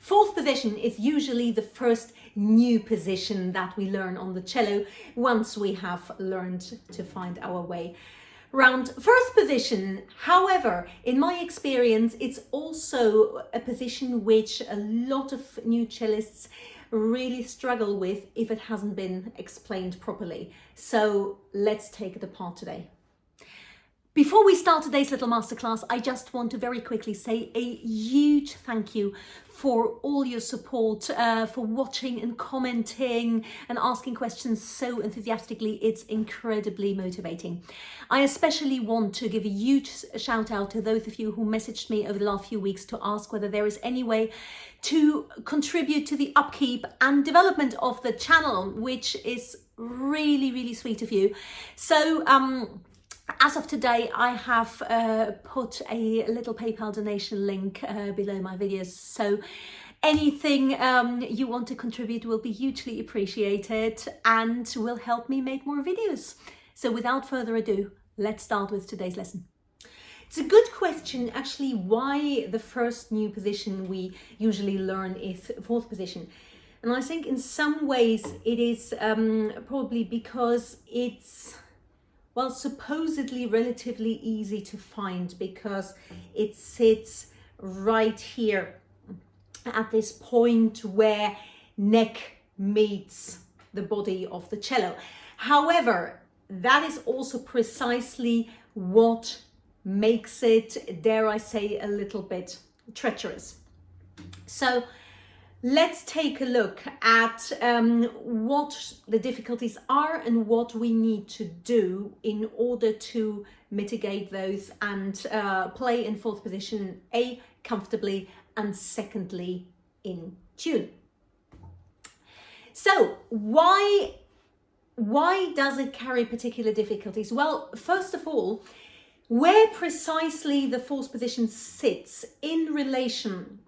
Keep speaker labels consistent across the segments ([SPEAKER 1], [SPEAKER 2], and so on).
[SPEAKER 1] Fourth position is usually the first new position that we learn on the cello once we have learned to find our way around first position. However, in my experience, it's also a position which a lot of new cellists really struggle with if it hasn't been explained properly. So let's take it apart today. Before we start today's little masterclass, I just want to very quickly say a huge thank you for all your support, for watching and commenting and asking questions so enthusiastically. It's incredibly motivating. I especially want to give a huge shout out to those of you who messaged me over the last few weeks to ask whether there is any way to contribute to the upkeep and development of the channel, which is really, really sweet of you. So, as of today, I have put a little PayPal donation link below my videos. So anything you want to contribute will be hugely appreciated and will help me make more videos. So without further ado, let's start with today's lesson. It's a good question, actually, why the first new position we usually learn is fourth position. And I think in some ways it is probably because it's, well, supposedly relatively easy to find because it sits right here at this point where neck meets the body of the cello. However, that is also precisely what makes it, dare I say, a little bit treacherous. So let's take a look at what the difficulties are and what we need to do in order to mitigate those and play in fourth position, A, comfortably, and secondly, in tune. So why does it carry particular difficulties? Well, first of all, where precisely the fourth position sits in relation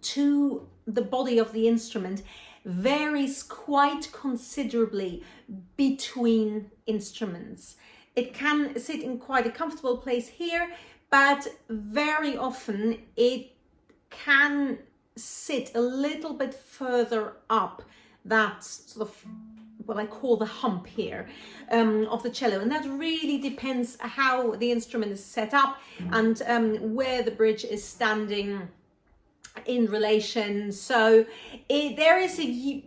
[SPEAKER 1] to the body of the instrument varies quite considerably between instruments. It can sit in quite a comfortable place here, but very often it can sit a little bit further up that sort of what I call the hump here of the cello, and that really depends how the instrument is set up and where the bridge is standing in relation. So there is in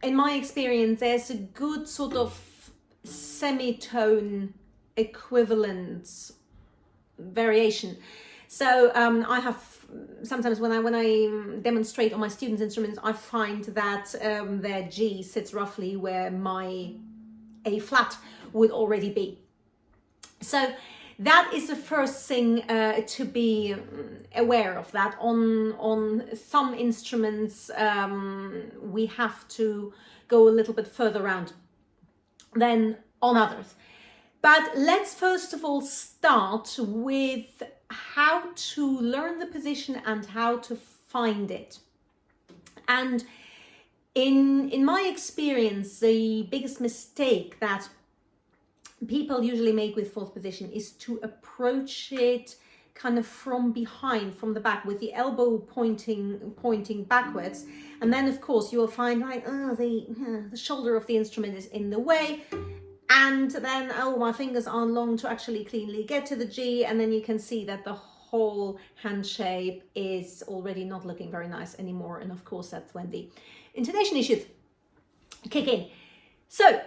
[SPEAKER 1] my experience, there's a good sort of semitone equivalent variation. So I have sometimes when I demonstrate on my students' instruments, I find that their G sits roughly where my A flat would already be. So that is the first thing to be aware of, that on some instruments we have to go a little bit further around than on others. But let's first of all start with how to learn the position and how to find it. And in my experience, the biggest mistake that people usually make with fourth position is to approach it kind of from behind, from the back, with the elbow pointing backwards, and then of course you will find like the shoulder of the instrument is in the way, and then my fingers aren't long to actually cleanly get to the G, and then you can see that the whole hand shape is already not looking very nice anymore, and of course that's when the intonation issues kick in. So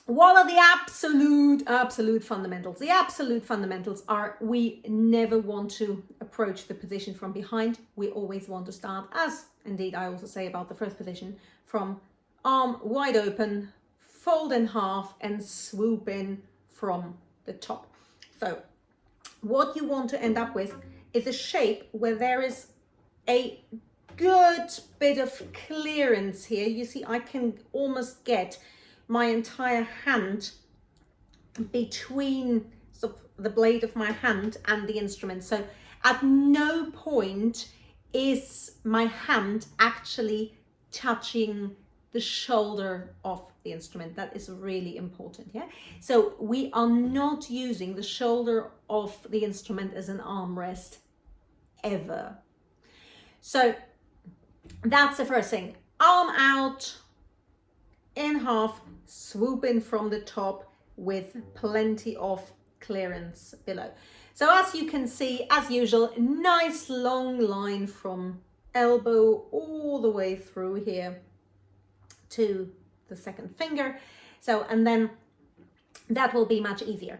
[SPEAKER 1] what are the absolute fundamentals? The absolute fundamentals are: we never want to approach the position from behind. We always want to start, as indeed I also say about the first position, from arm wide open, fold in half, and swoop in from the top. So what you want to end up with is a shape where there is a good bit of clearance here. You see, I can almost get my entire hand between sort of the blade of my hand and the instrument. So at no point is my hand actually touching the shoulder of the instrument. That is really important, yeah? So we are not using the shoulder of the instrument as an armrest ever. So That's the first thing. Arm out, in half, swoop in from the top with plenty of clearance below. So as you can see, as usual, nice long line from elbow all the way through here to the second finger. So, and then that will be much easier.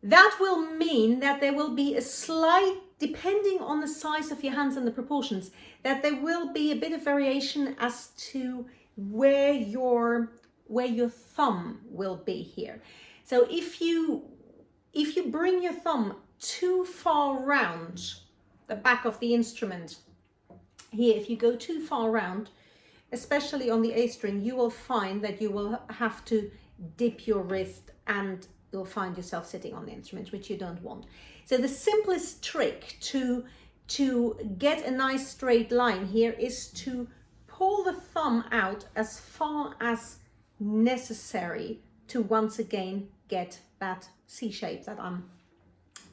[SPEAKER 1] That will mean that there will be a slight, depending on the size of your hands and the proportions, that there will be a bit of variation as to where your thumb will be here. So if you bring your thumb too far round the back of the instrument here, if you go too far round, especially on the A string, you will find that you will have to dip your wrist and you'll find yourself sitting on the instrument, which you don't want. So the simplest trick to get a nice straight line here is to pull the thumb out as far as necessary to once again get that C shape that I'm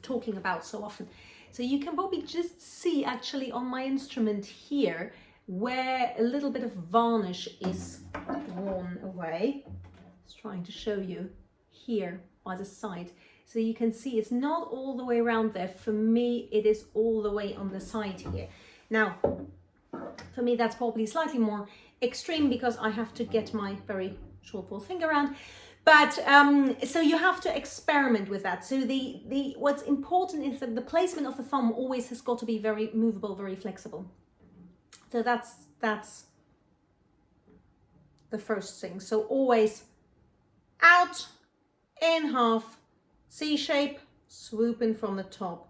[SPEAKER 1] talking about so often. So you can probably just see actually on my instrument here where a little bit of varnish is worn away. Just trying to show you here by the side. So you can see it's not all the way around there. For me, it is all the way on the side here. Now, for me, that's probably slightly more extreme because I have to get my very short fourth finger around. But so you have to experiment with that. So the what's important is that the placement of the thumb always has got to be very movable, very flexible. So that's the first thing. So always out, in half, C shape, swoop in from the top,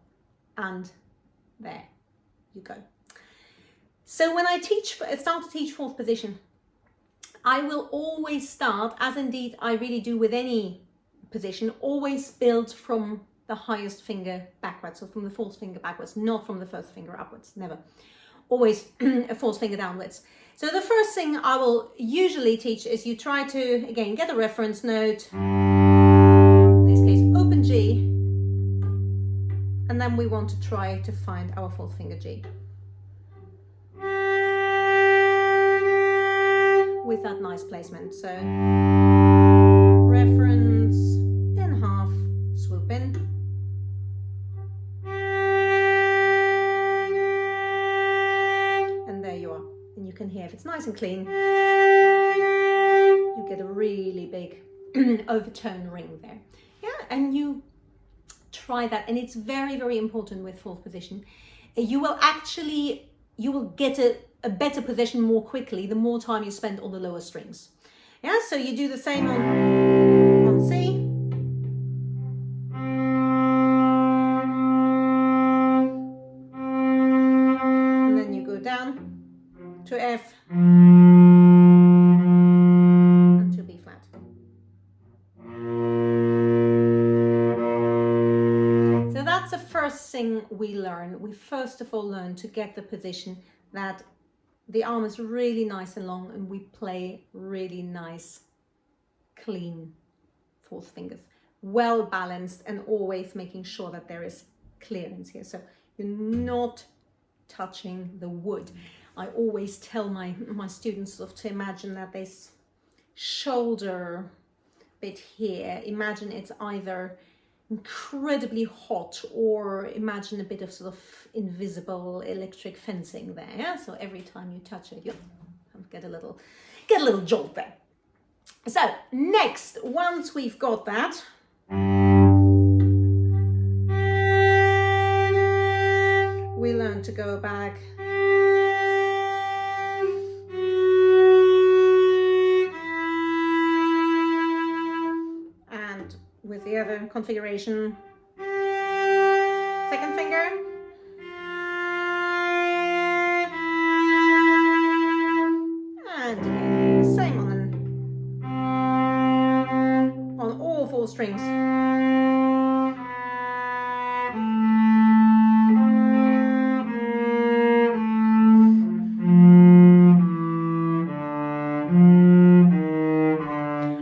[SPEAKER 1] and there you go. So when I start to teach fourth position, I will always start, as indeed I really do with any position, always build from the highest finger backwards, so from the fourth finger backwards, not from the first finger upwards, never. Always a fourth finger downwards. So the first thing I will usually teach is you try to, again, get a reference note, in this case open G, and then we want to try to find our fourth finger G. With that nice placement. So reference, in half, swoop in. And there you are. And you can hear if it's nice and clean, you get a really big overtone ring there. Yeah, and you try that. And it's very, very important with fourth position. You will get a better position more quickly the more time you spend on the lower strings. Yeah, so you do the same on C. And then you go down to F and to B flat. So that's the first thing we learn. We first of all learn to get the position that the arm is really nice and long and we play really nice, clean fourth fingers. Well balanced and always making sure that there is clearance here. So you're not touching the wood. I always tell my students to imagine that this shoulder bit here, imagine it's either incredibly hot or imagine a bit of sort of invisible electric fencing there. Yeah? So every time you touch it, you get a little jolt there. So next, once we've got that, we learn to go back and with the other configuration, second finger, and again, same on all four strings.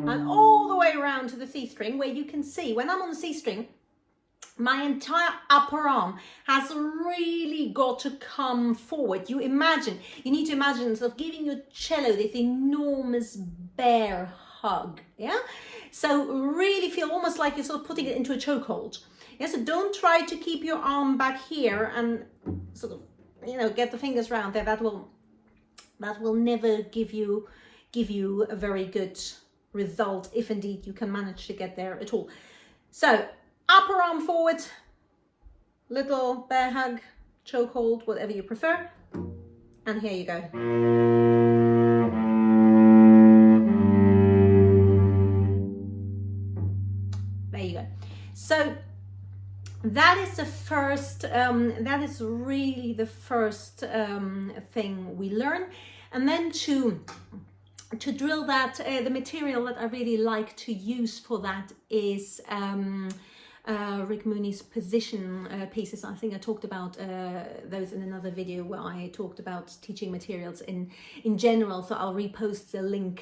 [SPEAKER 1] And all the way around to the C string, where you can see when I'm on the C string, my entire upper arm has really got to come forward. You need to imagine sort of giving your cello this enormous bear hug, yeah? So really feel almost like you're sort of putting it into a chokehold. Yeah, so don't try to keep your arm back here and sort of, you know, get the fingers round there. That will never give you a very good result, if indeed you can manage to get there at all. So upper arm forward, little bear hug, chokehold, whatever you prefer. And here you go. There you go. So that is the first, that is really the first thing we learn. And then to drill that, the material that I really like to use for that is Rick Mooney's position pieces. I think I talked about those in another video where I talked about teaching materials in general. So I'll repost the link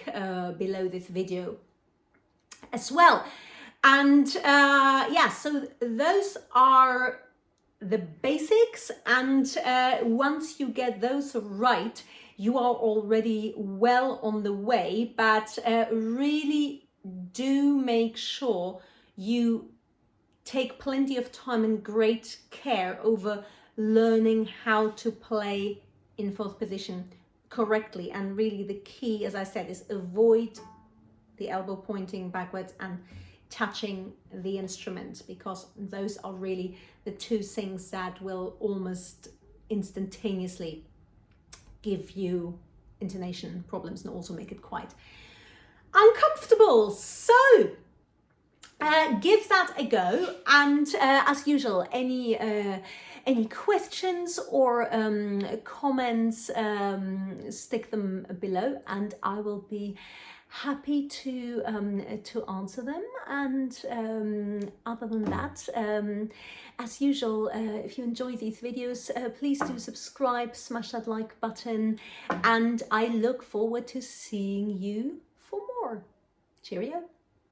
[SPEAKER 1] below this video as well. And yeah, so those are the basics. And once you get those right, you are already well on the way, but really do make sure you take plenty of time and great care over learning how to play in fourth position correctly. And really the key, as I said, is avoid the elbow pointing backwards and touching the instrument, because those are really the two things that will almost instantaneously give you intonation problems and also make it quite uncomfortable. So give that a go, and as usual, any questions or comments, stick them below and I will be happy to answer them. And other than that, as usual, if you enjoy these videos, please do subscribe, smash that like button, and I look forward to seeing you for more. Cheerio.